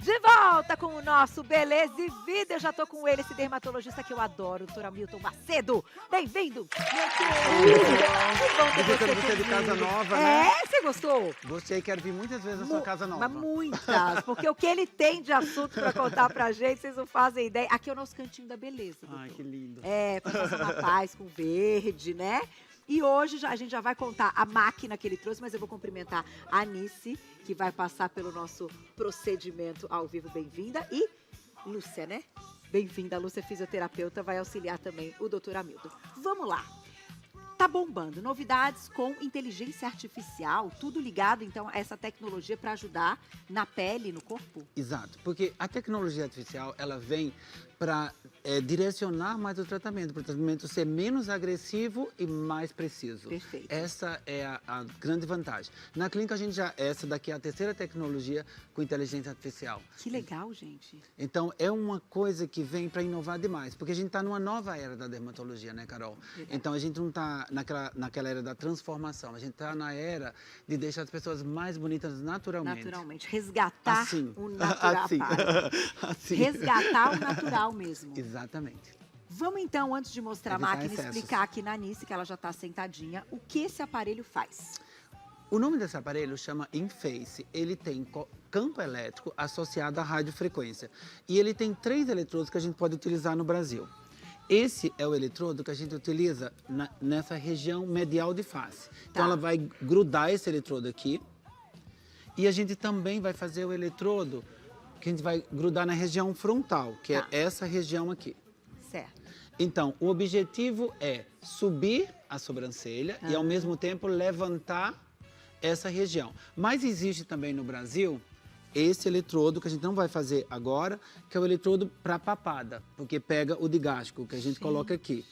De volta com o nosso Beleza e Vida. Eu já tô com ele, esse dermatologista que eu adoro, o Dr. Hamilton Macedo. Bem-vindo, meu querido. Que bom ter Visitando você de comigo. casa nova, né? É, você gostou? Gostei, quero vir muitas vezes na sua casa nova. Mas muitas, porque o que ele tem de assunto pra contar pra gente, vocês não fazem ideia. Aqui é o nosso cantinho da beleza, doutor. Ai, que lindo. É, pra passar uma paz com verde, né? E hoje a gente já vai contar a máquina que ele trouxe, mas eu vou cumprimentar a Anice, que vai passar pelo nosso procedimento ao vivo. Bem-vinda. E Lúcia, né? Bem-vinda. A Lúcia, fisioterapeuta, vai auxiliar também o doutor Hamilton. Vamos lá. Tá bombando. Novidades com inteligência artificial, tudo ligado, então, a essa tecnologia para ajudar na pele, no corpo? Exato, porque a tecnologia artificial, ela vem para direcionar mais o tratamento, para o tratamento ser menos agressivo e mais preciso. Perfeito. Essa é a grande vantagem. Na clínica, essa daqui é a terceira tecnologia com inteligência artificial. Que legal, gente. Então, é uma coisa que vem para inovar demais, porque a gente está numa nova era da dermatologia, né, Carol? Verdade. Então, a gente não está naquela era da transformação, a gente está na era de deixar as pessoas mais bonitas naturalmente. Naturalmente. Resgatar Assim. o natural. Assim. Para. Assim. Resgatar o natural mesmo. Exatamente. Vamos então, antes de mostrar a Evitar máquina, excessos. explicar aqui na Anice, que ela já está sentadinha, o que esse aparelho faz. O nome desse aparelho chama InFace. Ele tem campo elétrico associado à radiofrequência. E ele tem 3 eletrodos que a gente pode utilizar no Brasil. Esse é o eletrodo que a gente utiliza nessa região medial de face. Então, Tá. ela vai grudar esse eletrodo aqui. E a gente também vai fazer o eletrodo que a gente vai grudar na região frontal, que Tá. é essa região aqui. Certo. Então, o objetivo é subir a sobrancelha e, ao mesmo tempo, levantar essa região. Mas existe também no Brasil esse eletrodo, que a gente não vai fazer agora, que é o eletrodo para papada, porque pega o digástrico, que a gente coloca aqui.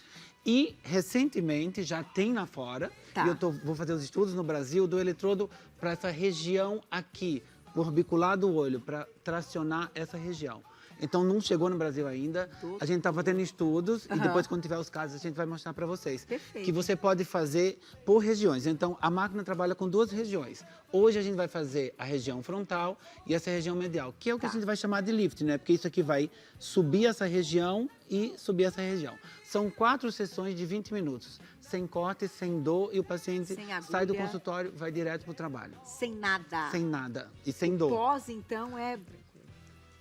E, recentemente, já tem lá fora, Tá. e vou fazer os estudos no Brasil, do eletrodo para essa região aqui, o orbicular do olho, para tracionar essa região. Então, não chegou no Brasil ainda. A gente está fazendo estudos e depois, quando tiver os casos, a gente vai mostrar para vocês. Perfeito. Que você pode fazer por regiões. Então, a máquina trabalha com 2 regiões. Hoje, a gente vai fazer a região frontal e essa região medial, que é o que a gente vai chamar de lift, né? Porque isso aqui vai subir essa região e subir essa região. São 4 sessões de 20 minutos, sem corte, sem dor, e o paciente Sem sai do agulha. consultório, vai direto para o trabalho. Sem nada. Sem nada e sem dor. Pós, então, é...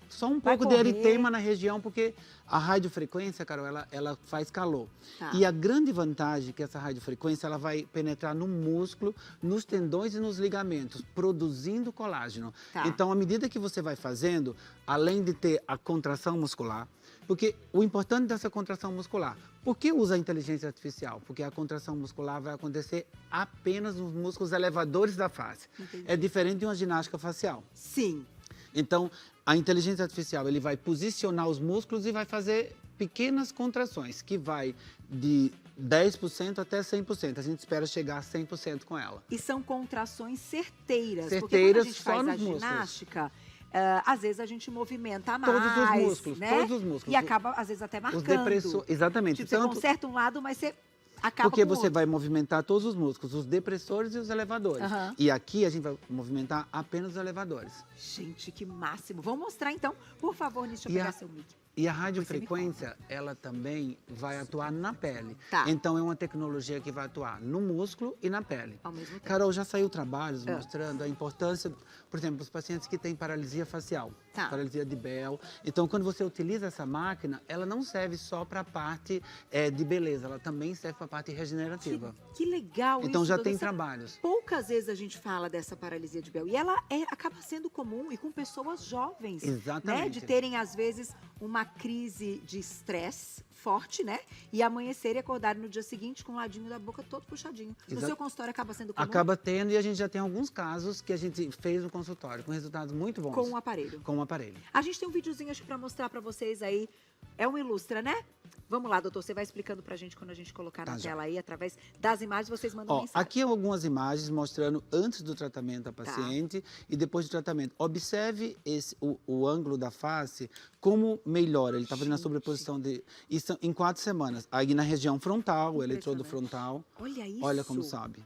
Só um Vai pouco de correr. eritema na região, porque a radiofrequência, Carol, ela faz calor. Tá. E a grande vantagem é que essa radiofrequência ela vai penetrar no músculo, nos tendões e nos ligamentos, produzindo colágeno. Tá. Então, à medida que você vai fazendo, além de ter a contração muscular, porque o importante dessa contração muscular, por que usa a inteligência artificial? Porque a contração muscular vai acontecer apenas nos músculos elevadores da face. Entendi. É diferente de uma ginástica facial. Sim. Então, a inteligência artificial, ele vai posicionar os músculos e vai fazer pequenas contrações, que vai de 10% até 100%. A gente espera chegar a 100% com ela. E são contrações certeiras. Porque quando a Certeiras gente só faz a nos músculos. ginástica, às vezes a gente movimenta mais, Todos os músculos, né? todos os músculos. E acaba, às vezes, até marcando. Os depressores, exatamente. Tipo, você conserta um lado, mas você acaba Porque com o você outro. vai movimentar todos os músculos, os depressores e os elevadores. Aham. E aqui a gente vai movimentar apenas os elevadores. Gente, que máximo. Vamos mostrar, então. Por favor, deixa eu E pegar a- seu mic. E a radiofrequência, ela também vai atuar na pele. Tá. Então, é uma tecnologia que vai atuar no músculo e na pele. Ao mesmo tempo. Carol, já saiu trabalhos mostrando a importância, por exemplo, os pacientes que têm paralisia facial, Tá. paralisia de Bell. Então, quando você utiliza essa máquina, ela não serve só para a parte de beleza, ela também serve para a parte regenerativa. Que legal Então, isso, já doutor. tem Você- trabalhos. Poucas vezes a gente fala dessa paralisia de Bell. E ela acaba sendo comum e com pessoas jovens. Né? Exatamente. De terem, às vezes, uma crise de estresse forte, né? E amanhecer e acordar no dia seguinte com o ladinho da boca todo puxadinho. No Exato. seu consultório acaba sendo comum Acaba tendo, e a gente já tem alguns casos que a gente fez no consultório, com resultados muito bons. com o aparelho. Com o aparelho. A gente tem um videozinho, acho que pra mostrar pra vocês aí. É um ilustra, né? Vamos lá, doutor, você vai explicando pra gente quando a gente colocar Tá, na já. tela aí, através das imagens, vocês mandam Ó, mensagem. aqui algumas imagens mostrando antes do tratamento da paciente e depois do tratamento. Observe o ângulo da face, como melhora. Ele está fazendo a Gente. sobreposição de... Isso em 4 semanas. Aí na região frontal, o eletrodo Impressionante. frontal. Olha isso. Olha como sobe.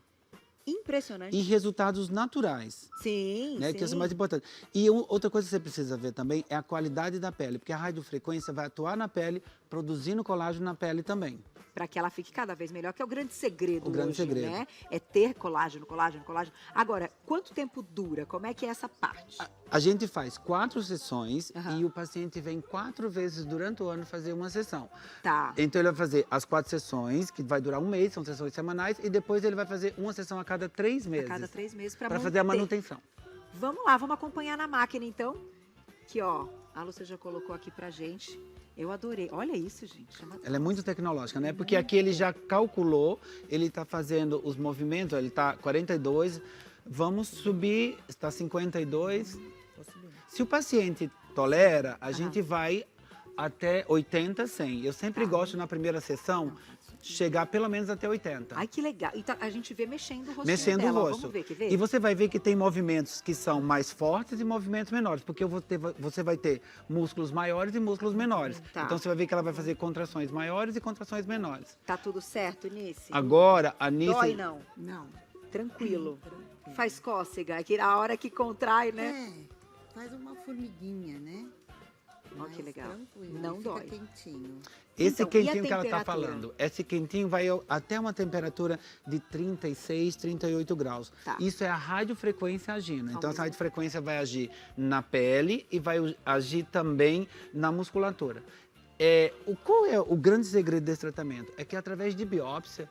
Impressionante. e resultados naturais. Sim, Né, sim. que isso é mais importante. E outra coisa que você precisa ver também é a qualidade da pele, porque a radiofrequência vai atuar na pele, produzindo colágeno na pele também. Para que ela fique cada vez melhor, que é o grande segredo O grande hoje, segredo. né? É ter colágeno, colágeno, colágeno. Agora, quanto tempo dura? Como é que é essa parte? A gente faz 4 sessões Aham. e o paciente vem 4 vezes durante o ano fazer uma sessão. Tá. Então ele vai fazer as 4 sessões, que vai durar um mês, são sessões semanais, e depois ele vai fazer uma sessão a cada 3 A meses. cada 3 meses para Para fazer a manutenção. Vamos lá, vamos acompanhar na máquina, então. Que, ó, a Lúcia já colocou aqui pra gente. Eu adorei. Olha isso, gente. Ela é muito tecnológica, né? Porque aqui ele já calculou, ele está fazendo os movimentos, ele está 42, vamos subir, está 52. Tô subindo. Se o paciente tolera, a gente vai até 80, 100. Eu sempre gosto, na primeira sessão, chegar pelo menos até 80. Ai, que legal. E a gente vê mexendo o rostinho Mexendo dela. o Ó, rosto. vamos ver, quer ver? E você vai ver que tem movimentos que são mais fortes e movimentos menores, porque você vai ter músculos maiores e músculos menores. Tá. Então você vai ver que ela vai fazer contrações maiores e contrações menores. Tá tudo certo, Nice? Agora, a Nice... Dói, não? Não. Tranquilo. Faz cócega, que a hora que contrai, né? Faz uma formiguinha, né? Ó, que Mas legal. tranquilo, Não fica dói. quentinho. Esse Então, e a quentinho que ela está temperatura? falando, esse quentinho vai até uma temperatura de 36, 38 graus. Tá. Isso é a radiofrequência agindo. Então, essa mesmo radiofrequência vai agir na pele e vai agir também na musculatura. Qual é o grande segredo desse tratamento? É que através de biópsia,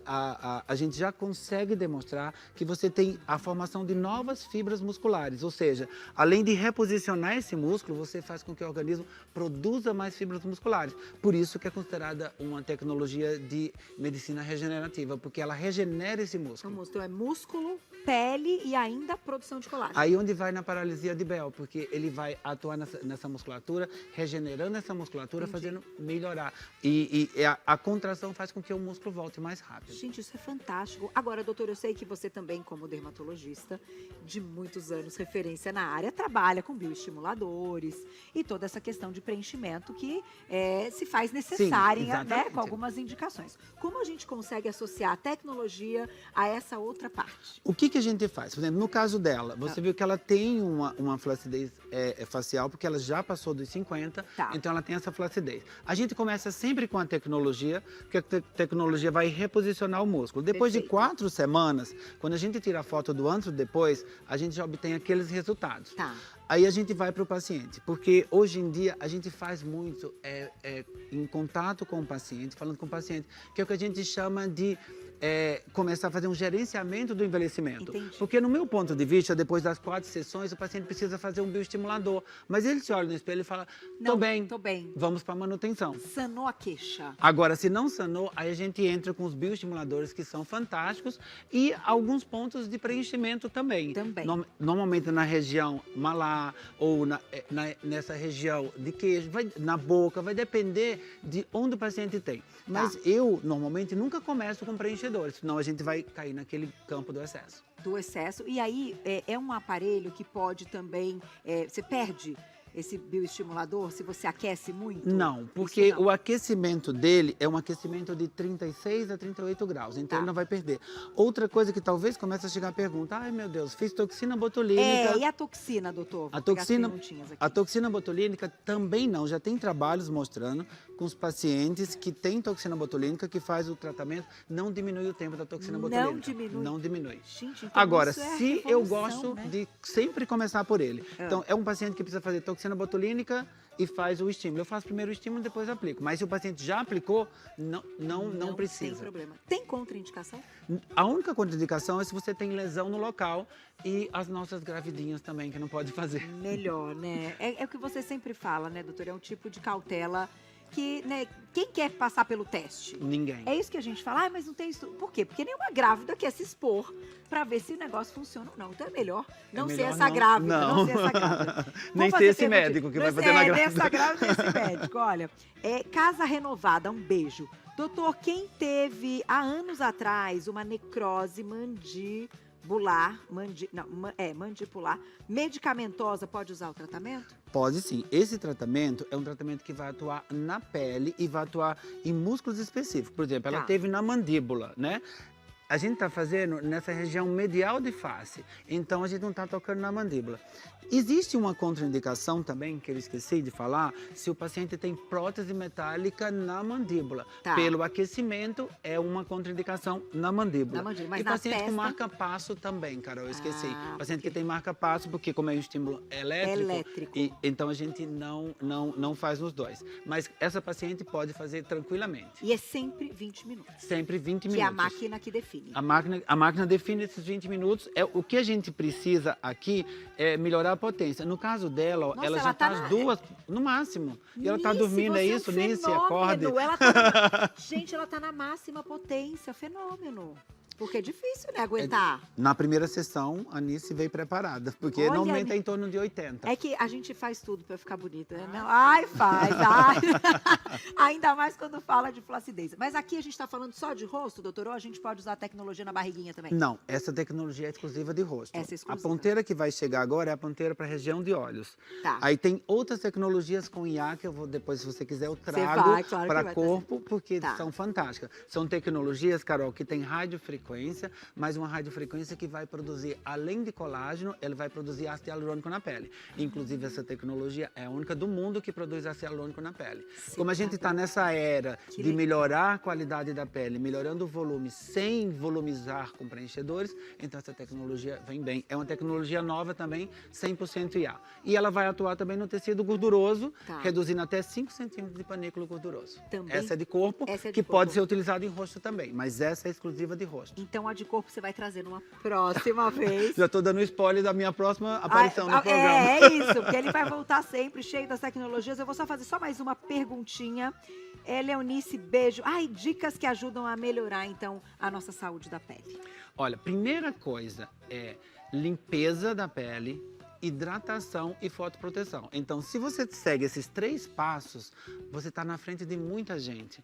a gente já consegue demonstrar que você tem a formação de novas fibras musculares. Ou seja, além de reposicionar esse músculo, você faz com que o organismo produza mais fibras musculares. Por isso que é considerada uma tecnologia de medicina regenerativa, porque ela regenera esse músculo. Então é músculo, pele e ainda produção de colágeno. Aí onde vai na paralisia de Bell, porque ele vai atuar nessa musculatura, regenerando essa musculatura, fazendo melhorar. E a contração faz com que o músculo volte mais rápido. Gente, isso é fantástico. Agora, doutor, eu sei que você também, como dermatologista de muitos anos, referência na área, trabalha com bioestimuladores e toda essa questão de preenchimento que se faz necessária, né, exatamente. com algumas indicações. Como a gente consegue associar a tecnologia a essa outra parte? O que a gente faz? Por exemplo, no caso dela, você viu que ela tem uma flacidez facial, porque ela já passou dos 50, Tá. então ela tem essa flacidez. A gente começa sempre com a tecnologia, porque a tecnologia vai reposicionar o músculo. Depois de Perfeito. 4 semanas, quando a gente tira a foto do antes e do depois, a gente já obtém aqueles resultados. Tá. Aí a gente vai para o paciente, porque hoje em dia a gente faz muito em contato com o paciente, falando com o paciente, que é o que a gente chama de começar a fazer um gerenciamento do envelhecimento. Entendi. Porque no meu ponto de vista, depois das 4 sessões, o paciente precisa fazer um bioestimulador. Mas ele se olha no espelho e fala, Não, tô bem, tô bem. vamos para manutenção. Sanou a queixa. Agora, se não sanou, aí a gente entra com os bioestimuladores que são fantásticos e alguns pontos de preenchimento também. Também. Normalmente na região malar ou nessa região de queijo, na boca, vai depender de onde o paciente tem. Mas eu, normalmente, nunca começo com preenchedores, senão a gente vai cair naquele campo do excesso. Do excesso. E aí, é um aparelho que pode também... você perde esse bioestimulador se você aquece muito? Não, porque Isso não. o aquecimento dele é um aquecimento de 36 a 38 graus, então Tá. ele não vai perder. Outra coisa que talvez comece a chegar a pergunta, ai meu Deus, fiz toxina botulínica. E a toxina, doutor? Vou A pegar as toxina, perguntinhas aqui. a toxina botulínica também não, já tem trabalhos mostrando com os pacientes que têm toxina botulínica que faz o tratamento, não diminui o tempo da toxina botulínica. Não diminui? Não diminui. Gente, então Agora, isso é a se eu revolução, gosto né? de sempre começar por ele. Então, é um paciente que precisa fazer toxina botulínica e faz o estímulo. Eu faço primeiro o estímulo e depois aplico. Mas se o paciente já aplicou, não precisa. Tem problema. Tem contraindicação? A única contraindicação é se você tem lesão no local e as nossas gravidinhas também, que não pode fazer. Melhor, né? É o que você sempre fala, né, doutor? É um tipo de cautela que, né, quem quer passar pelo teste? Ninguém. É isso que a gente fala, mas não tem isso. Por quê? Porque nenhuma grávida quer se expor pra ver se o negócio funciona ou não. Então é melhor não ser melhor essa não- grávida, não. não ser essa grávida. Nem Vou ser fazer esse perguntinha. médico que Não vai fazer na grávida. Nessa grávida e esse médico. Olha, Casa Renovada, um beijo. Doutor, quem teve há anos atrás uma necrose mandibular, medicamentosa, pode usar o tratamento? Pode sim. Esse tratamento é um tratamento que vai atuar na pele e vai atuar em músculos específicos. Por exemplo, ela Tá. teve na mandíbula, né? a gente está fazendo nessa região medial de face, então a gente não está tocando na mandíbula. Existe uma contraindicação também, que eu esqueci de falar, se o paciente tem prótese metálica na mandíbula. Tá. Pelo aquecimento, é uma contraindicação na mandíbula. Na mandíbula, mas e na paciente com testa? marca-passo também, Carol, eu esqueci. Ah, Paciente que tem marca-passo, porque como é um estímulo elétrico, então a gente não faz nos dois. Mas essa paciente pode fazer tranquilamente. E é sempre 20 minutos. Sempre 20 Que minutos. é a máquina que define. A máquina define esses 20 minutos. O que a gente precisa aqui é melhorar a potência. No caso dela, Nossa, ela ela já tá faz duas, no máximo. E ela tá Nice, dormindo, é você isso, um Nice? fenômeno. Acorde. Ela tá Gente, ela tá na máxima potência, fenômeno. Porque é difícil, né, aguentar. Na primeira sessão, a Nice veio preparada, porque Olha, normalmente é em torno de 80. É que a gente faz tudo pra ficar bonita, né? Não, ai, faz, ai. Ainda mais quando fala de flacidez. Mas aqui a gente tá falando só de rosto, doutor, ou a gente pode usar a tecnologia na barriguinha também? Não, essa tecnologia é exclusiva de rosto. Essa é exclusiva. A ponteira que vai chegar agora é a ponteira para a região de olhos. Tá. Aí tem outras tecnologias com IA que eu vou depois, se você quiser, eu trago vai, claro que para vai corpo, porque Tá. são fantásticas. São tecnologias, Carol, que tem radiofrequência, mas uma radiofrequência que vai produzir, além de colágeno, ele vai produzir ácido hialurônico na pele. Inclusive, essa tecnologia é a única do mundo que produz ácido hialurônico na pele. Como a gente está nessa era Que de legal. melhorar a qualidade da pele, melhorando o volume sem volumizar com preenchedores, então essa tecnologia vem bem. É uma tecnologia nova também, 100% IA. E ela vai atuar também no tecido gorduroso, Tá. reduzindo até 5 centímetros de panículo gorduroso. Também? Essa é de corpo, Essa é de que corpo. pode ser utilizada em rosto também, mas essa é exclusiva de rosto. Então a de corpo você vai trazer numa próxima vez. Já estou dando spoiler da minha próxima aparição no programa. É isso, porque ele vai voltar sempre cheio das tecnologias. Eu vou só fazer só mais uma perguntinha. Leonice, beijo. Ai, dicas que ajudam a melhorar, então, a nossa saúde da pele. Olha, primeira coisa é limpeza da pele, hidratação e fotoproteção. Então, se você segue esses 3 passos, você está na frente de muita gente.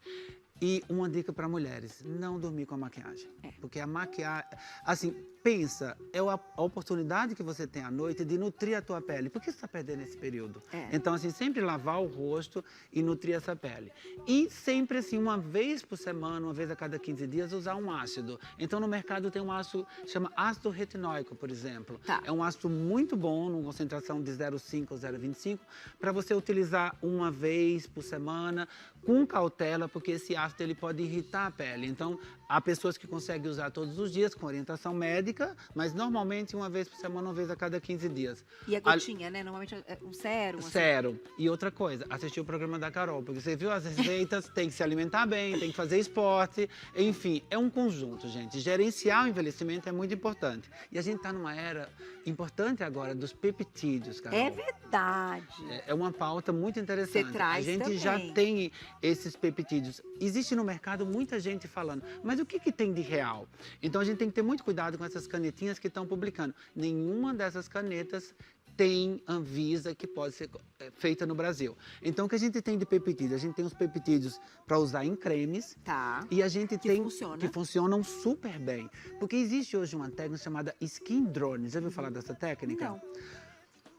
E uma dica para mulheres, não dormir com a maquiagem. Porque a maquiagem, assim, pensa, é a oportunidade que você tem à noite de nutrir a tua pele. Por que você está perdendo esse período? Então, assim, sempre lavar o rosto e nutrir essa pele. E sempre, assim, uma vez por semana, uma vez a cada 15 dias, usar um ácido. Então, no mercado tem um ácido, chama ácido retinóico, por exemplo. Tá. É um ácido muito bom, numa concentração de 0,5 ou 0,25, para você utilizar uma vez por semana, com cautela, porque esse ácido ele pode irritar a pele. Então, há pessoas que conseguem usar todos os dias com orientação médica, mas normalmente uma vez por semana, uma vez a cada 15 dias. E a gotinha, né? Normalmente é um sérum. assim. Sérum. E outra coisa, assistir o programa da Carol, porque você viu as receitas, tem que se alimentar bem, tem que fazer esporte, enfim, é um conjunto, gente. Gerenciar o envelhecimento é muito importante. E a gente está numa era importante agora dos peptídeos, Carol. É verdade. É uma pauta muito interessante. Você traz a gente também. já tem esses peptídeos. Existe no mercado muita gente falando, mas o que tem de real? Então a gente tem que ter muito cuidado com essas canetinhas que estão publicando. Nenhuma dessas canetas tem Anvisa que pode ser feita no Brasil. Então o que a gente tem de peptídeos? A gente tem os peptídeos para usar em cremes. Tá. E a gente Que tem funciona. que funcionam super bem. Porque existe hoje uma técnica chamada skin drone. Já ouviu falar dessa técnica? Não.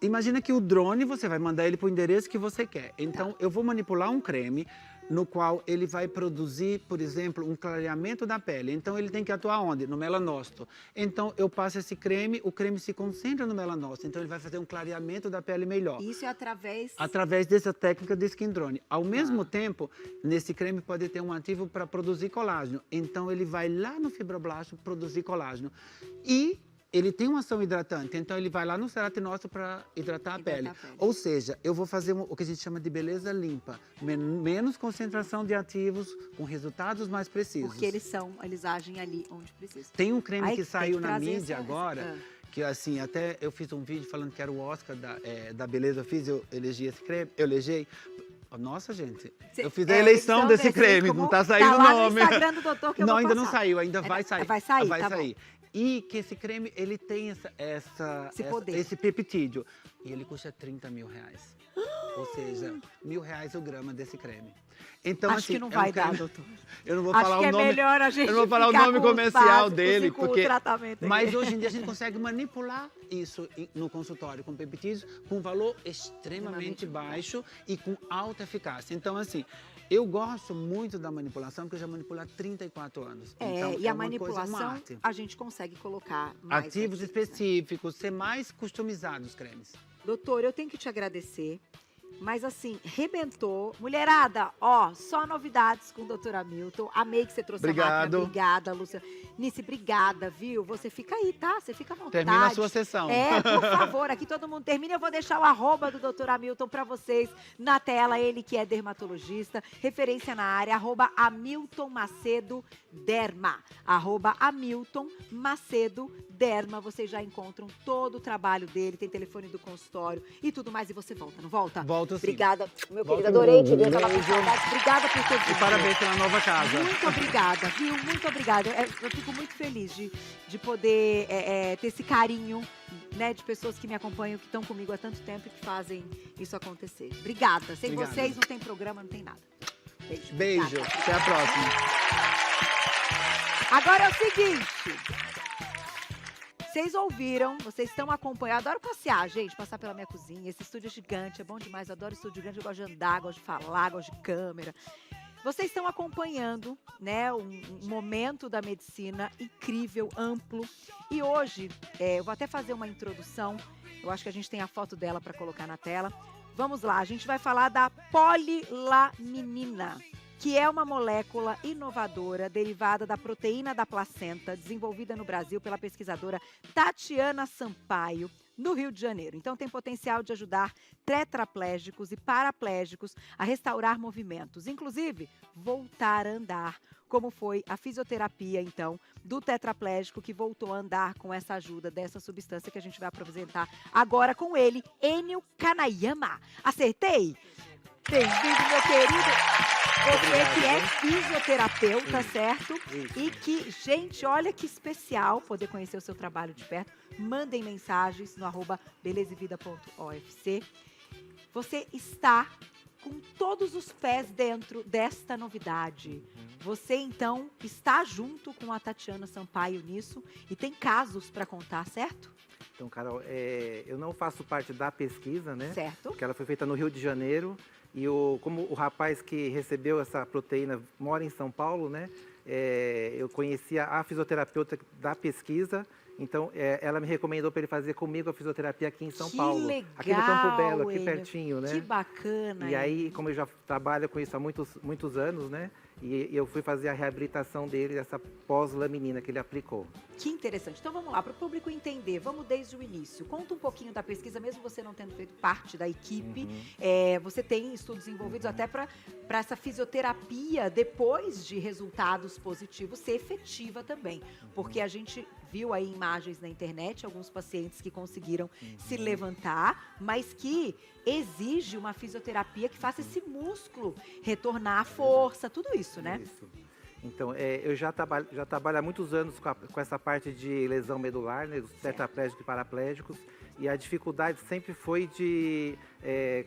Imagina que o drone, você vai mandar ele para o endereço que você quer. Então, eu vou manipular um creme no qual ele vai produzir, por exemplo, um clareamento da pele. Então, ele tem que atuar onde? No melanócito. Então, eu passo esse creme, o creme se concentra no melanócito. Então, ele vai fazer um clareamento da pele melhor. Isso é através... Através dessa técnica de skin drone. Ao mesmo tempo, nesse creme pode ter um ativo para produzir colágeno. Então, ele vai lá no fibroblasto produzir colágeno. E ele tem uma ação hidratante, então ele vai lá no ceratinócito para hidratar a pele. Ou seja, eu vou fazer o que a gente chama de beleza limpa. Menos concentração de ativos, com resultados mais precisos. Porque eles agem ali onde precisa. Tem um creme Aí que tem saiu que na trazer mídia agora, que assim, até eu fiz um vídeo falando que era o Oscar da beleza, eu elegi esse creme, eu elegei. Nossa, gente, eu fiz a eleição desse creme, não tá saindo o nome. Tá lá no Instagram do doutor que eu Não, vou ainda passar. não saiu, ainda vai sair. Vai sair, Vai tá sair. bom. E que esse creme, ele tem poder. esse peptídeo. E ele custa 30 mil reais. Ou seja, R$1.000 o grama desse creme. Então, Acho assim, que não é um vai dar, creme- doutor. Eu não vou Acho falar que o é nome. melhor a gente Eu não vou falar o ficar nome com os comercial básicos dele, e com o porque. tratamento aqui. Mas hoje em dia a gente consegue manipular isso no consultório com peptídeos com valor extremamente baixo e com alta eficácia. Então, assim, Eu gosto muito da manipulação, porque eu já manipulo há 34 anos. Então, E a uma coisa, uma manipulação, arte. a gente consegue colocar mais Ativos aqui, né? específicos, ser mais customizados os cremes. Doutor, eu tenho que te agradecer. Mas assim, rebentou. Mulherada, ó, só novidades com o doutor Hamilton. Amei que você trouxe a máquina. Obrigado. Obrigada, Lúcia. Nice, obrigada, viu? Você fica aí, tá? Você fica à vontade. Termina a sua sessão. Por favor, aqui todo mundo termina. Eu vou deixar o arroba do doutor Hamilton pra vocês na tela. Ele que é dermatologista, referência na área, arroba Hamilton Macedo Derma. Arroba Hamilton Macedo Derma. Vocês já encontram todo o trabalho dele, tem telefone do consultório e tudo mais. E você volta, não volta? Volto sim. Obrigada, meu Volto querido. Adorei te ver, muito. tava com saudade. Obrigada por ter E vindo. parabéns pela nova casa. Muito obrigada, viu? Muito obrigada. Eu fico muito feliz de poder ter esse carinho, né, de pessoas que me acompanham, que estão comigo há tanto tempo e que fazem isso acontecer. Obrigada. Sem Obrigado. vocês não tem programa, não tem nada. Beijo. Beijo. Obrigada. Até a próxima. Agora é o seguinte. Vocês ouviram, vocês estão acompanhando. Eu adoro passear, gente, passar pela minha cozinha. Esse estúdio é gigante, é bom demais. Eu adoro estúdio grande, eu gosto de andar, gosto de falar, gosto de câmera. Vocês estão acompanhando, né, um momento da medicina incrível, amplo. E hoje, eu vou até fazer uma introdução. Eu acho que a gente tem a foto dela para colocar na tela. Vamos lá, a gente vai falar da polilaminina, que é uma molécula inovadora derivada da proteína da placenta, desenvolvida no Brasil pela pesquisadora Tatiana Sampaio, no Rio de Janeiro. Então, tem potencial de ajudar tetraplégicos e paraplégicos a restaurar movimentos, inclusive voltar a andar, como foi a fisioterapia, então, do tetraplégico que voltou a andar com essa ajuda dessa substância que a gente vai apresentar agora com ele, Enio Kanayama. Acertei? Bem-vindo, meu querido. Você que é fisioterapeuta, certo? Isso. E que, gente, olha que especial poder conhecer o seu trabalho de perto. Mandem mensagens no arroba belezevida.ofc. Você está com todos os pés dentro desta novidade. Você, então, está junto com a Tatiana Sampaio nisso e tem casos para contar, certo? Então, Carol, eu não faço parte da pesquisa, né? Certo. Porque ela foi feita no Rio de Janeiro. E como o rapaz que recebeu essa proteína mora em São Paulo, né? Eu conhecia a fisioterapeuta da pesquisa. Então, ela me recomendou para ele fazer comigo a fisioterapia aqui em São Paulo. Legal, aqui no Campo Belo, aqui Enio. pertinho, né? Que bacana. E aí, como eu já trabalho com isso há muitos anos, né? E eu fui fazer a reabilitação dele, dessa pós-laminina que ele aplicou. Que interessante. Então vamos lá, para o público entender, vamos desde o início. Conta um pouquinho da pesquisa, mesmo você não tendo feito parte da equipe. Você tem estudos envolvidos até para essa fisioterapia, depois de resultados positivos, ser efetiva também. Porque a gente viu aí imagens na internet, alguns pacientes que conseguiram se levantar, mas que exige uma fisioterapia que faça esse músculo retornar à força, tudo isso, né? Isso. Então, eu já trabalho há muitos anos com essa parte de lesão medular, né, dos tetraplégicos e paraplégicos, e a dificuldade sempre foi de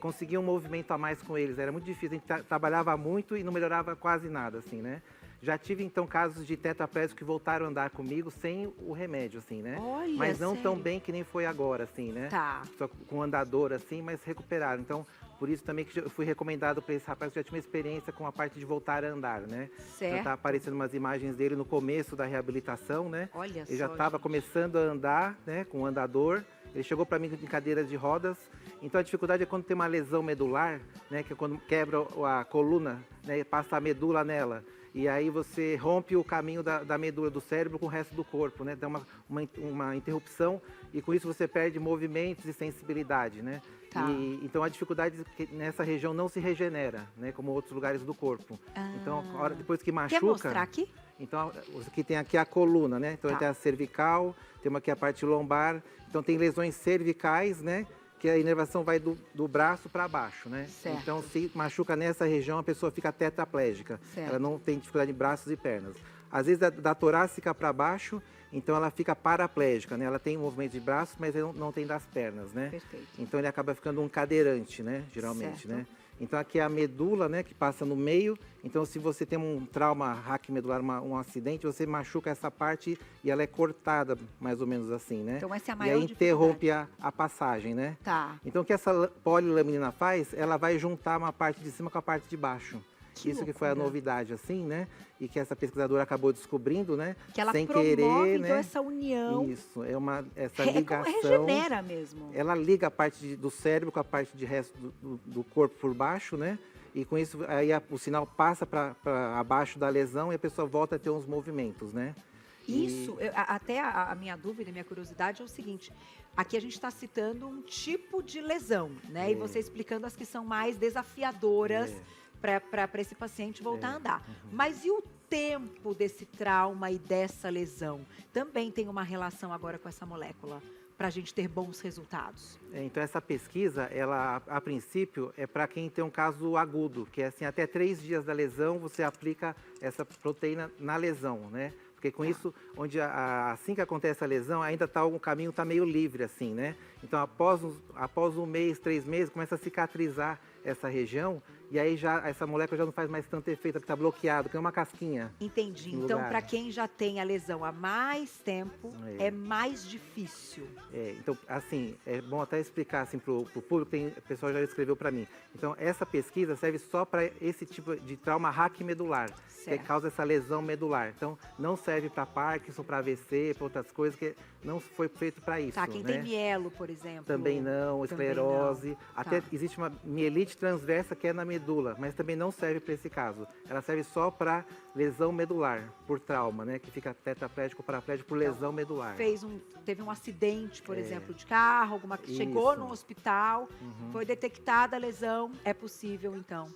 conseguir um movimento a mais com eles. Era muito difícil, a gente trabalhava muito e não melhorava quase nada, assim, né? Já tive, então, casos de tetraplégicos que voltaram a andar comigo sem o remédio, assim, né? Olha, mas não tão sério? bem que nem foi agora, assim, né? Tá. Só com andador, assim, mas recuperaram. Então, por isso também que eu fui recomendado para esse rapaz que já tinha uma experiência com a parte de voltar a andar, né? Certo. Já tá aparecendo umas imagens dele no começo da reabilitação, né? Olha Ele já só, estava gente. começando a andar, né, com o andador. Ele chegou para mim em cadeira de rodas. Então a dificuldade é quando tem uma lesão medular, né, que é quando quebra a coluna, né, passa a medula nela. E aí você rompe o caminho da medula do cérebro com o resto do corpo, né? Dá uma interrupção e com isso você perde movimentos e sensibilidade, né? Tá. Então a dificuldade é que nessa região não se regenera, né? Como outros lugares do corpo. Então depois que machuca... Quer mostrar aqui? Então, aqui tem aqui a coluna, né? Então, Tá. tem a cervical, tem aqui a parte lombar. Então, tem lesões cervicais, né? Que a inervação vai do braço para baixo, né? Certo. Então, se machuca nessa região, a pessoa fica tetraplégica. Certo. Ela não tem dificuldade em braços e pernas. Às vezes, da torácica para baixo, então ela fica paraplégica, né? Ela tem movimento de braços, mas ele não tem das pernas, né? Perfeito. Então, ele acaba ficando um cadeirante, né? Geralmente, Certo. né? Então, aqui é a medula, né, que passa no meio. Então, se você tem um trauma raquimedular, um acidente, você machuca essa parte e ela é cortada, mais ou menos assim, né? Então essa é a E maior aí interrompe a passagem, né? Tá. Então, o que essa polilaminina faz? Ela vai juntar uma parte de cima com a parte de baixo. Que Isso que foi a loucura. novidade, assim, né? E que essa pesquisadora acabou descobrindo, né? Que ela sem promove, querer, então, né? essa união. Isso, essa Como ligação. regenera mesmo. Ela liga a parte do cérebro com a parte de resto do corpo por baixo, né? E com isso, aí o sinal passa para abaixo da lesão e a pessoa volta a ter uns movimentos, né? Isso, até a minha dúvida, a minha curiosidade é o seguinte: aqui a gente está citando um tipo de lesão, né? E você explicando as que são mais desafiadoras para esse paciente voltar a andar. Mas e o tempo desse trauma e dessa lesão? Também tem uma relação agora com essa molécula, para a gente ter bons resultados. Então, essa pesquisa, ela, a princípio, é para quem tem um caso agudo, que é assim, até 3 dias da lesão, você aplica essa proteína na lesão, né? Porque com isso, assim que acontece a lesão, ainda o caminho está meio livre, assim, né? Então, após 1 mês, 3 meses, começa a cicatrizar essa região, e aí essa molécula já não faz mais tanto efeito, porque está bloqueado, que é uma casquinha. Entendi. Então, para quem já tem a lesão há mais tempo, é mais difícil. Então, assim, é bom até explicar assim, para o público, o pessoal já escreveu para mim. Então, essa pesquisa serve só para esse tipo de trauma raquimedular, que causa essa lesão medular. Então, não serve para Parkinson, para AVC, para outras coisas, que não foi feito para isso. Tá, quem tem mielo, por exemplo. Também não, esclerose. Até existe uma mielite transversa que é na medula, mas também não serve para esse caso. Ela serve só para lesão medular, por trauma, né? Que fica tetraplégico ou paraplégico por lesão medular. Teve um acidente, por exemplo, de carro, chegou no hospital, foi detectada a lesão, é possível, então.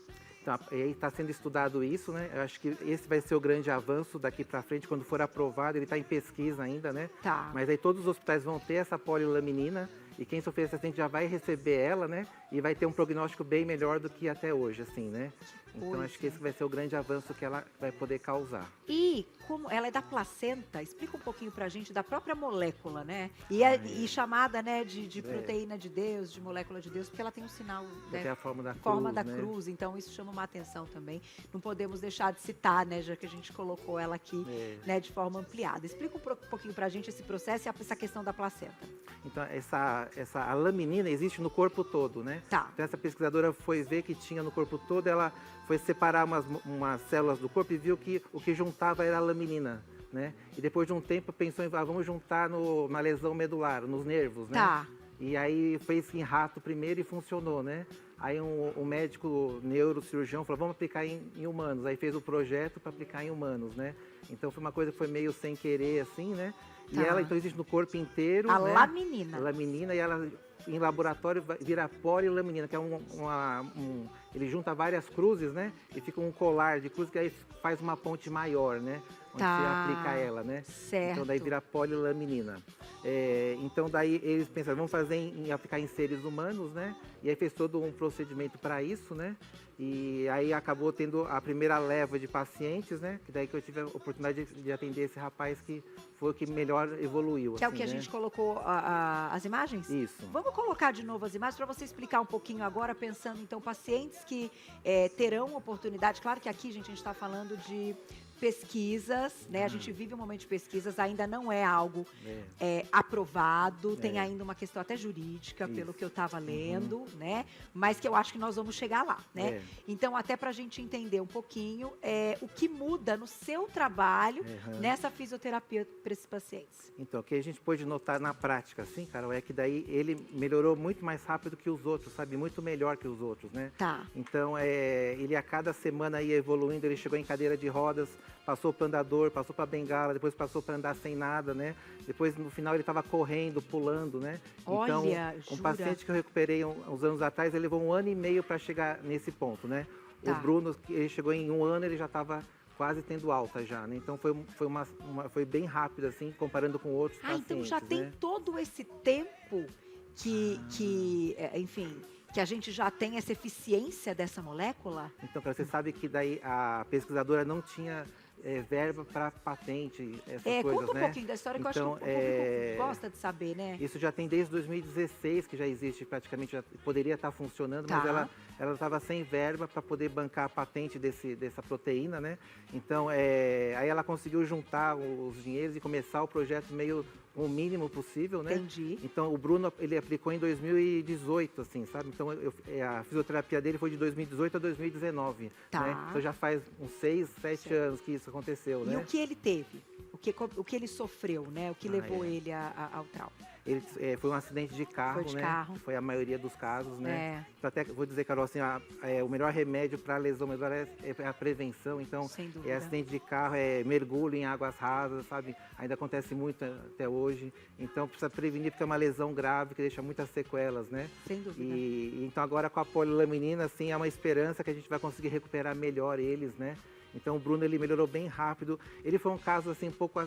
Então, aí está sendo estudado isso, né? Eu acho que esse vai ser o grande avanço daqui para frente, quando for aprovado. Ele está em pesquisa ainda, né? Tá. Mas aí todos os hospitais vão ter essa polilaminina e quem sofrer esse acidente já vai receber ela, né? E vai ter um prognóstico bem melhor do que até hoje, assim, né? Então, acho que esse vai ser o grande avanço que ela vai poder causar. E como ela é da placenta, explica um pouquinho pra gente da própria molécula, né? E chamada, né, de proteína de Deus, de molécula de Deus, porque ela tem um sinal, né? Tem a forma da cruz, né? Então isso chama uma atenção também. Não podemos deixar de citar, né, já que a gente colocou ela aqui, né, de forma ampliada. Explica um pouquinho pra gente esse processo e essa questão da placenta. Então, a laminina existe no corpo todo, né? Tá. Então, essa pesquisadora foi ver que tinha no corpo todo, ela foi separar umas células do corpo e viu que o que juntava era a laminina, né? E depois de um tempo pensou em, vamos juntar na lesão medular, nos nervos, né? Tá. E aí fez em rato primeiro e funcionou, né? Aí um médico neurocirurgião falou, vamos aplicar em humanos. Aí fez o projeto para aplicar em humanos, né? Então foi uma coisa que foi meio sem querer, assim, né? E ela, então, existe no corpo inteiro, a né? laminina. A laminina, e ela, em laboratório, vira polilaminina, que é ele junta várias cruzes, né? E fica um colar de cruzes, que aí faz uma ponte maior, né? Onde você aplica ela, né? Certo. Então, daí vira polilaminina. Então, daí eles pensaram, vamos fazer em aplicar em seres humanos, né? E aí fez todo um procedimento para isso, né? E aí acabou tendo a primeira leva de pacientes, né? Que daí que eu tive a oportunidade de atender esse rapaz que foi o que melhor evoluiu. Que é o assim, que a né? gente colocou as imagens? Isso. Vamos colocar de novo as imagens para você explicar um pouquinho agora, pensando então pacientes que terão oportunidade. Claro que aqui, gente, a gente está falando de pesquisas, né? A gente vive um momento de pesquisas, ainda não é algo aprovado, tem ainda uma questão até jurídica, pelo que eu estava lendo, né? Mas que eu acho que nós vamos chegar lá, né? Então, até para a gente entender um pouquinho o que muda no seu trabalho nessa fisioterapia para esses pacientes. Então, o que a gente pôde notar na prática, assim, Carol, é que daí ele melhorou muito mais rápido que os outros, sabe? Muito melhor que os outros, né? Tá. Então, ele a cada semana ia evoluindo, ele chegou em cadeira de rodas, passou para andador, passou para bengala, depois passou para andar sem nada, né? Depois, no final, ele estava correndo, pulando, né? Olha, então, um paciente que eu recuperei uns anos atrás, ele levou 1 ano e meio para chegar nesse ponto, né? Tá. O Bruno, ele chegou em 1 ano, ele já estava quase tendo alta já, né? Então, foi bem rápido, assim, comparando com outros pacientes, então já tem né? todo esse tempo enfim, que a gente já tem essa eficiência dessa molécula? Então, você sabe que daí a pesquisadora não tinha verba para patente, essas coisas, conta um né? pouquinho da história, que eu acho que o público gosta de saber, né? Isso já tem desde 2016, que já existe, praticamente já poderia estar funcionando, mas ela estava sem verba para poder bancar a patente dessa proteína, né? Então, aí ela conseguiu juntar os dinheiros e começar o projeto meio o mínimo possível, né? Entendi. Então, o Bruno, ele aplicou em 2018, assim, sabe? Então, a fisioterapia dele foi de 2018 a 2019, Tá. né? Então, já faz uns 6, 7 anos que isso aconteceu, E né? o que ele teve? O que ele sofreu, né? O que levou é. ele ao trauma? Ele, foi um acidente de carro, Foi de né? carro. Foi a maioria dos casos, né? É. Então, até vou dizer, Carol, assim, o melhor remédio para lesão medular é a prevenção. Então, Sem dúvida. acidente de carro, mergulho em águas rasas, sabe? Ainda acontece muito até hoje. Então, precisa prevenir, porque é uma lesão grave que deixa muitas sequelas, né? Sem dúvida. E então, agora com a polilaminina, assim, é uma esperança que a gente vai conseguir recuperar melhor eles, né? Então o Bruno, ele melhorou bem rápido. Ele foi um caso assim um pouco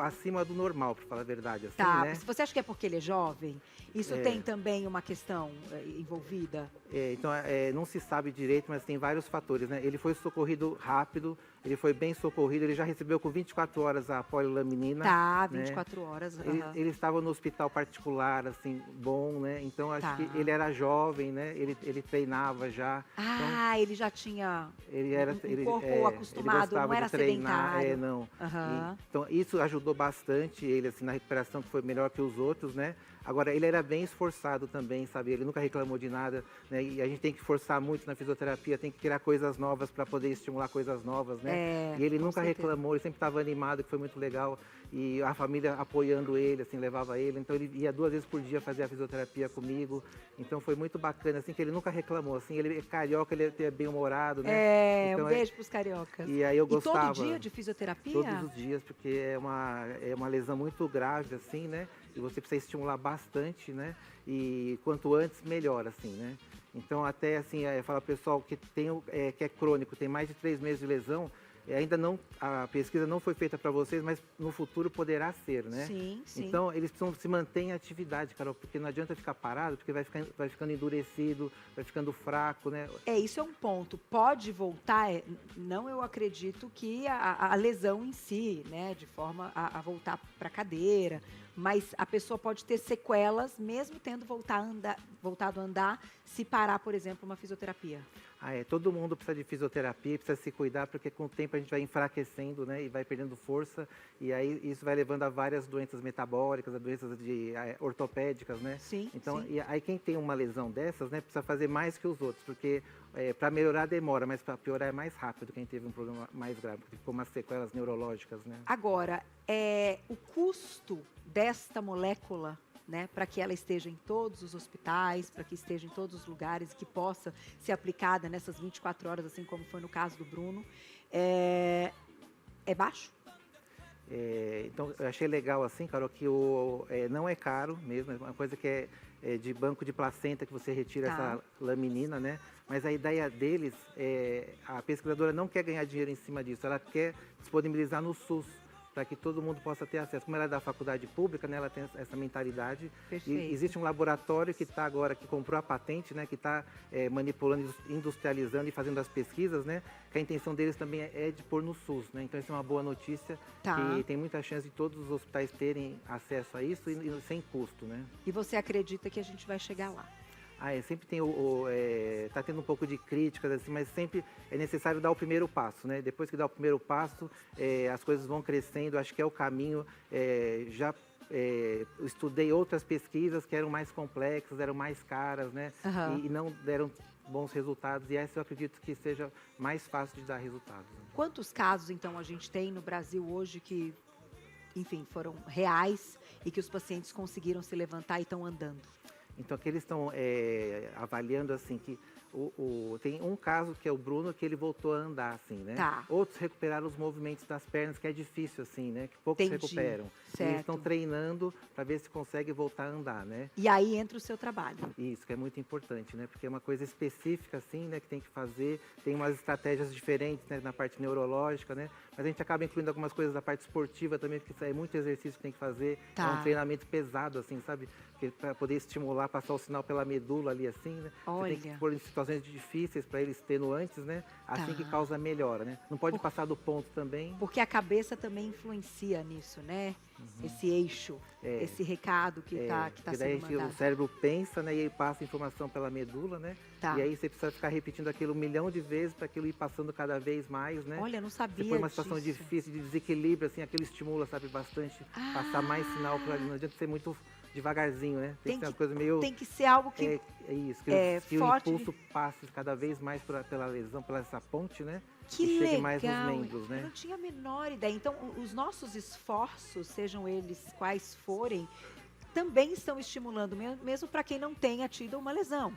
acima do normal, para falar a verdade, assim, Tá, né? você acha que é porque ele é jovem? Isso tem também uma questão envolvida? Então não se sabe direito, mas tem vários fatores, né? Ele foi socorrido rápido, ele foi bem socorrido, ele já recebeu com 24 horas a polilaminina. Tá, né? 24 horas. Ele estava no hospital particular, assim, bom, né? Então acho Tá. que ele era jovem, né? Ele treinava já. Ah, ele já tinha Ele era um corpo acostumado, ele não era gostava de treinar, sedentário. não. Aham. Então isso ajudou bastante ele assim na recuperação, que foi melhor que os outros, né? Agora ele era bem esforçado também, sabe? Ele nunca reclamou de nada, né? E a gente tem que forçar muito na fisioterapia, tem que criar coisas novas para poder estimular coisas novas, né? E ele com nunca certeza. reclamou, ele sempre estava animado, que foi muito legal. E a família apoiando ele, assim, levava ele. Então ele ia 2 vezes por dia fazer a fisioterapia comigo. Então foi muito bacana, assim, que ele nunca reclamou. Assim, ele é carioca, ele é bem-humorado, né? Então, um beijo pros cariocas. E aí eu E gostava. todo dia de fisioterapia? Todos os dias, porque é uma lesão muito grave, assim, né? E você precisa estimular bastante, né? E quanto antes, melhor, assim, né? Então, até assim, falar pessoal que que é crônico, tem mais de 3 meses de lesão, ainda não, a pesquisa não foi feita para vocês, mas no futuro poderá ser, né? Sim, sim. Então, eles precisam se manter em atividade, Carol, porque não adianta ficar parado, porque vai ficando endurecido, vai ficando fraco, né? Isso é um ponto. Pode voltar, não eu acredito que a lesão em si, né, de forma a voltar para a cadeira, mas a pessoa pode ter sequelas, mesmo tendo voltado a andar, se parar, por exemplo, uma fisioterapia. Todo mundo precisa de fisioterapia, precisa se cuidar, porque com o tempo a gente vai enfraquecendo, né, e vai perdendo força, e aí isso vai levando a várias doenças metabólicas, a doenças ortopédicas, né? Sim, Então, sim. e aí quem tem uma lesão dessas, né, precisa fazer mais que os outros, porque para melhorar demora, mas para piorar é mais rápido quem teve um problema mais grave, porque ficou umas sequelas neurológicas, né? Agora, o custo desta molécula, né, para que ela esteja em todos os hospitais, para que esteja em todos os lugares, que possa ser aplicada nessas 24 horas, assim como foi no caso do Bruno, é baixo? Então, eu achei legal assim, Carol, que não é caro mesmo, é uma coisa que é de banco de placenta, que você retira essa laminina, né? Mas a ideia deles, a pesquisadora não quer ganhar dinheiro em cima disso, ela quer disponibilizar no SUS, para que todo mundo possa ter acesso. Como ela é da faculdade pública, né, ela tem essa mentalidade. Perfeito. E existe um laboratório que está agora, que comprou a patente, né, que está manipulando, industrializando e fazendo as pesquisas, né, que a intenção deles também é de pôr no SUS, né. Então, isso é uma boa notícia, que tem muita chance de todos os hospitais terem acesso a isso e sem custo, né. E você acredita que a gente vai chegar lá? Sempre tem tá tendo um pouco de críticas, assim, mas sempre é necessário dar o primeiro passo, né? Depois que dá o primeiro passo, as coisas vão crescendo, acho que é o caminho. Eu estudei outras pesquisas que eram mais complexas, eram mais caras, né? Uhum. E não deram bons resultados, e essa eu acredito que seja mais fácil de dar resultados. Quantos casos, então, a gente tem no Brasil hoje que, enfim, foram reais e que os pacientes conseguiram se levantar e estão andando? Então, aqui eles estão avaliando, assim, que tem um caso que é o Bruno, que ele voltou a andar, assim, né? Tá. Outros recuperaram os movimentos das pernas, que é difícil, assim, né? Que poucos Entendi. recuperam. E Certo. eles estão treinando para ver se consegue voltar a andar, né? E aí entra o seu trabalho. Isso, que é muito importante, né? Porque é uma coisa específica, assim, né? Que tem que fazer. Tem umas estratégias diferentes, né? Na parte neurológica, né? Mas a gente acaba incluindo algumas coisas da parte esportiva também, porque é muito exercício que tem que fazer. Tá. É um treinamento pesado, assim, sabe? Para poder estimular, passar o sinal pela medula ali, assim, né? Você tem Olha. que pôr situações difíceis para eles extenuantes, né? Assim que Tá. causa a melhora, né? Não pode passar do ponto também. Porque a cabeça também influencia nisso, né? Esse eixo, É. esse recado que tá Porque daí sendo mandado. o cérebro pensa, né? E aí passa a informação pela medula, né? Tá. E aí você precisa ficar repetindo aquilo 1 milhão de vezes para aquilo ir passando cada vez mais, né? Olha, eu não Você sabia põe uma situação disso. difícil, de desequilíbrio, assim, aquilo estimula, sabe, bastante. Passar mais sinal por ali. Não adianta ser muito devagarzinho, né? Tem que ser uma coisa meio... Tem que ser algo que É isso, que, que forte. o impulso passe cada vez mais pela lesão, pela essa ponte, né? Que e chegue legal. mais nos membros, Eu né? não tinha a menor ideia. Então, os nossos esforços, sejam eles quais forem, também estão estimulando, mesmo para quem não tenha tido uma lesão.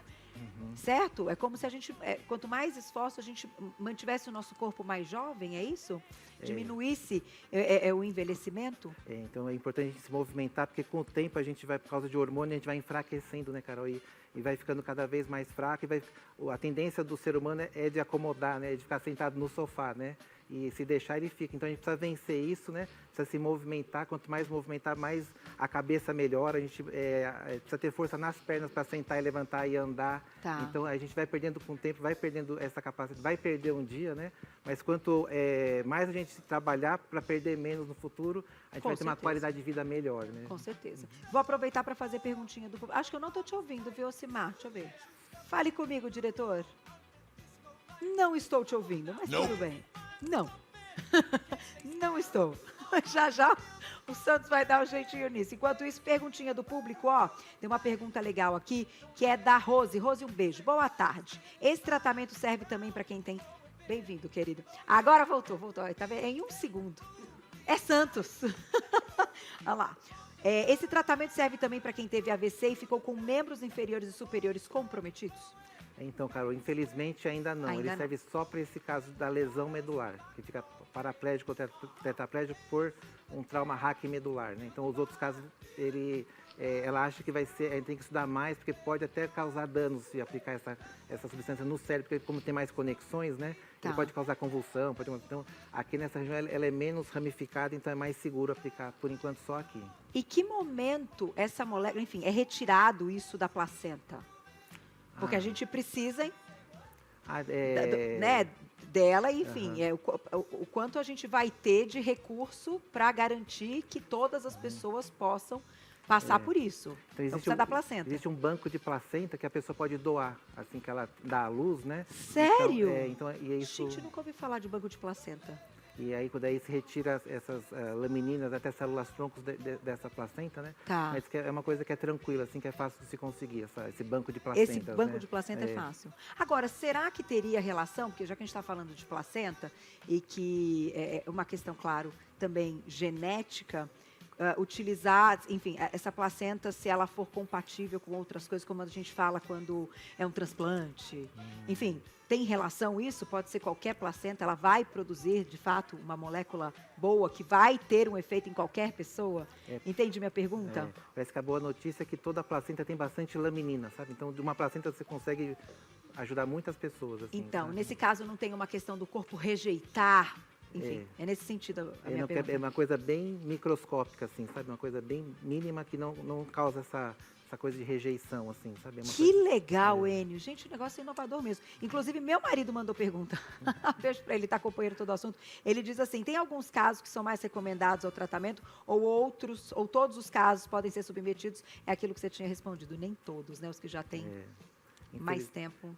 Certo? É como se a gente, quanto mais esforço a gente mantivesse o nosso corpo mais jovem, é isso? Diminuísse o envelhecimento? Então é importante a gente se movimentar, porque com o tempo a gente vai, por causa de hormônio, a gente vai enfraquecendo, né, Carol? E vai ficando cada vez mais fraco. A tendência do ser humano é de acomodar, né? De ficar sentado no sofá, né? E se deixar, ele fica. Então a gente precisa vencer isso, né? Precisa se movimentar. Quanto mais movimentar, mais a cabeça melhora. A gente precisa ter força nas pernas para sentar e levantar e andar. Tá. Então a gente vai perdendo com o tempo, vai perdendo essa capacidade, vai perder um dia, né? Mas quanto mais a gente trabalhar para perder menos no futuro, a gente Com vai ter uma certeza. qualidade de vida melhor, né? Com certeza. Vou aproveitar para fazer perguntinha do público. Acho que eu não estou te ouvindo, viu, Ocimar? Deixa eu ver. Fale comigo, diretor. Não estou te ouvindo, mas tudo bem. Não. Não estou. Já já o Santos vai dar um jeitinho nisso. Enquanto isso, perguntinha do público, ó. Tem uma pergunta legal aqui, que é da Rose. Rose, um beijo. Boa tarde. Esse tratamento serve também para quem tem... Bem-vindo, querido. Agora voltou. Tá vendo? Em 1 segundo. É Santos. Olha lá. Esse tratamento serve também para quem teve AVC e ficou com membros inferiores e superiores comprometidos? Então, Carol, infelizmente ainda não. Ainda Ele não. serve só para esse caso da lesão medular, que fica paraplégico ou tetraplégico por um trauma raquimedular, né? Então, os outros casos, ela acha que vai ser, a gente tem que estudar mais, porque pode até causar danos se aplicar essa substância no cérebro, porque como tem mais conexões, né? Tá. Ele pode causar convulsão, então aqui nessa região ela é menos ramificada, então é mais seguro aplicar, por enquanto, só aqui. E que momento essa molécula, enfim, é retirado isso da placenta? Porque a gente precisa, né, dela, enfim, o quanto a gente vai ter de recurso para garantir que todas as pessoas possam passar por isso. Então precisa da placenta. Existe um banco de placenta que a pessoa pode doar, assim que ela dá à luz, né? Sério? E é isso. Gente, nunca ouvi falar de banco de placenta. E aí, quando aí se retira essas lamininas, até células troncos dessa placenta, né? Tá. Mas que é uma coisa que é tranquila, assim, que é fácil de se conseguir, esse banco de placentas, Esse banco né? de placenta é fácil. Agora, será que teria relação, porque já que a gente está falando de placenta, e que é uma questão, claro, também genética, utilizar, enfim, essa placenta, se ela for compatível com outras coisas, como a gente fala quando é um transplante, enfim, tem relação isso? Pode ser qualquer placenta, ela vai produzir, de fato, uma molécula boa que vai ter um efeito em qualquer pessoa? Entende minha pergunta? Parece que a boa notícia é que toda placenta tem bastante laminina, sabe? Então, de uma placenta você consegue ajudar muitas pessoas, assim. Então, sabe? nesse caso, não tem uma questão do corpo rejeitar. Enfim, é nesse sentido a minha pergunta. É uma coisa bem microscópica, assim, sabe? Uma coisa bem mínima que não causa essa coisa de rejeição, assim, sabe? Que legal, Enio. Gente, o negócio é inovador mesmo. Inclusive, meu marido mandou pergunta. Beijo pra ele, tá acompanhando todo o assunto. Ele diz assim, tem alguns casos que são mais recomendados ao tratamento, ou todos os casos podem ser submetidos? É aquilo que você tinha respondido. Nem todos, né? Os que já têm mais tempo.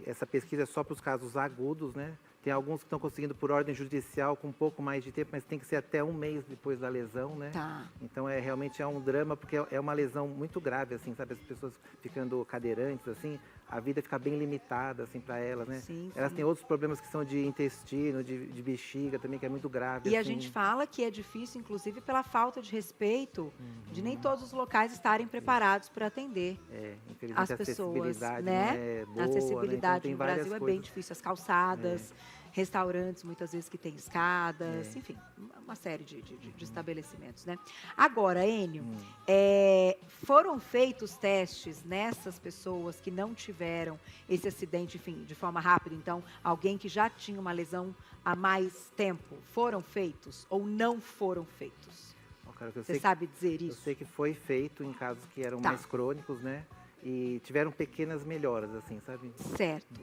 Essa pesquisa é só para os casos agudos, né? Tem alguns que estão conseguindo por ordem judicial com um pouco mais de tempo, mas tem que ser até 1 mês depois da lesão, né? Tá. Então, realmente é um drama, porque é uma lesão muito grave, assim, sabe? As pessoas ficando cadeirantes, assim, a vida fica bem limitada, assim, para elas, né? Sim, elas sim. têm outros problemas que são de intestino, de bexiga também, que é muito grave. E a assim. gente fala que é difícil, inclusive, pela falta de respeito, de nem todos os locais estarem preparados para atender Infelizmente, as a pessoas, acessibilidade né? não é boa, A acessibilidade né? Então, tem no várias Brasil é coisas. bem difícil. As calçadas, restaurantes, muitas vezes, que têm escadas, enfim, uma série de estabelecimentos, né? Agora, Enio, foram feitos testes nessas pessoas que não tiveram esse acidente, enfim, de forma rápida. Então, alguém que já tinha uma lesão há mais tempo, foram feitos ou não foram feitos? Ó, cara, Você sabe dizer Eu isso? sei que foi feito em casos que eram Tá. mais crônicos, né? e tiveram pequenas melhoras, assim, sabe? Certo.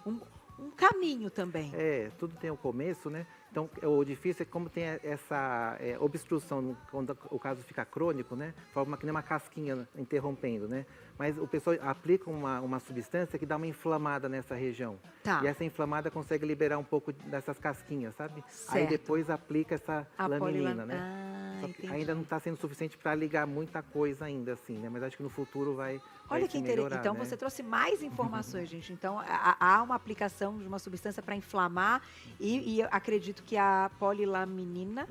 Um caminho também. Tudo tem o começo, né? Então, o difícil é como tem essa obstrução, quando o caso fica crônico, né? Forma que nem uma casquinha interrompendo, né? Mas o pessoal aplica uma substância que dá uma inflamada nessa região. Tá. E essa inflamada consegue liberar um pouco dessas casquinhas, sabe? Aí Certo. depois aplica essa laminina, né? Ah, Só que entendi. ainda não está sendo suficiente para ligar muita coisa ainda, assim, né? Mas acho que no futuro vai Olha se que melhorar, interessante. Então, né? você trouxe mais informações, gente. Então, há uma aplicação de uma substância para inflamar e eu acredito que a polilaminina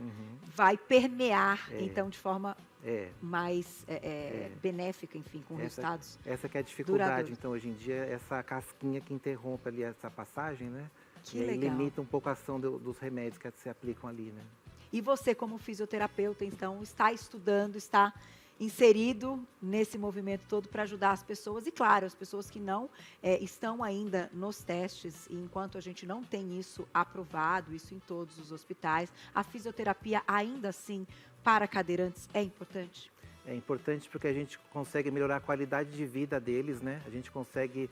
vai permear, então, de forma mais benéfica, enfim, com resultados. Essa que é a dificuldade, duradouros. então, hoje em dia, essa casquinha que interrompe ali essa passagem, né? Que e aí legal. limita um pouco a ação dos remédios que se aplicam ali, né? E você, como fisioterapeuta, então, está estudando, está inserido nesse movimento todo para ajudar as pessoas. E, claro, as pessoas que não estão ainda nos testes, e enquanto a gente não tem isso aprovado, isso em todos os hospitais, a fisioterapia, ainda assim, para cadeirantes, é importante? É importante porque a gente consegue melhorar a qualidade de vida deles, né? A gente consegue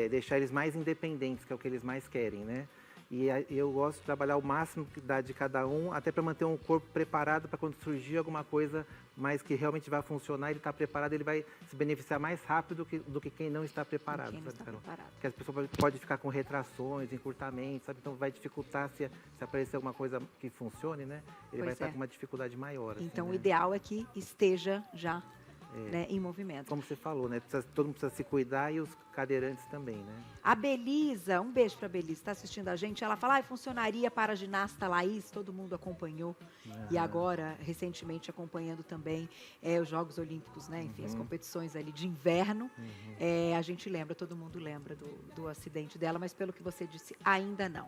deixar eles mais independentes, que é o que eles mais querem, né? E eu gosto de trabalhar o máximo que dá de cada um, até para manter um corpo preparado para quando surgir alguma coisa mais que realmente vai funcionar, ele está preparado, ele vai se beneficiar mais rápido do que quem não está preparado. Quem não sabe, está Carol? preparado. Porque as pessoas podem ficar com retrações, encurtamentos, sabe? Então vai dificultar se aparecer alguma coisa que funcione, né? Ele vai Pois estar é. com uma dificuldade maior. Então, assim, o né? ideal é que esteja já né, em movimento. Como você falou, né? Todo mundo precisa se cuidar e os cadeirantes também, né? A Belisa, um beijo para a Belisa, está assistindo a gente. Ela fala, funcionaria para a ginasta Laís, todo mundo acompanhou. E agora, recentemente, acompanhando também os Jogos Olímpicos, né? Enfim, as competições ali de inverno. A gente lembra, todo mundo lembra do acidente dela, mas pelo que você disse, ainda não.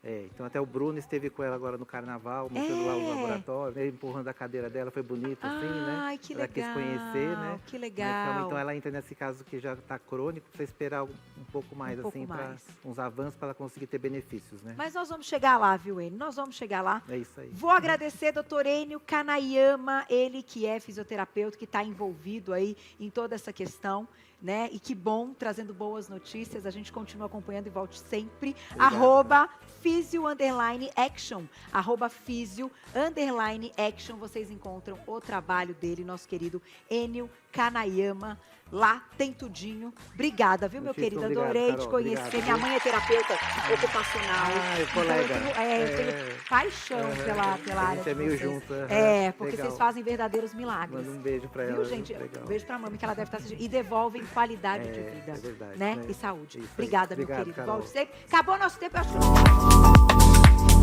Então até o Bruno esteve com ela agora no carnaval, mostrando lá o laboratório, né, empurrando a cadeira dela, foi bonito assim, né? Ai, que ela legal. quis conhecer, né? Que Mas, legal. então ela entra nesse caso que já está crônico, precisa esperar um pouco mais, pouco assim, para mais. uns avanços para ela conseguir ter benefícios, né? Mas nós vamos chegar lá, viu, Enio? Nós vamos chegar lá. É isso aí. Vou agradecer doutor Enio Kanayama, ele que é fisioterapeuta, que está envolvido aí em toda essa questão, né? E que bom, trazendo boas notícias. A gente continua acompanhando e volte sempre. Obrigado. @physio_action. @physio_action. Vocês encontram o trabalho dele, nosso querido Enio Kanayama. Lá tem tudinho. Obrigada, viu, meu Muitíssimo querido? obrigado, Adorei Carol. te conhecer. Obrigado, Minha viu? mãe é terapeuta ocupacional. Ai, Então, colega. eu tenho paixão pela a área gente é de meio vocês. junto. Porque legal. vocês fazem verdadeiros milagres. Manda um beijo para ela. Viu, gente? Legal. Beijo pra mami, que ela deve estar assistindo. E devolvem qualidade de vida. É verdade, né? né? E saúde. Isso aí. Obrigada, meu Obrigado, querido. Carol. Volte sempre. Acabou nosso tempo, eu acho.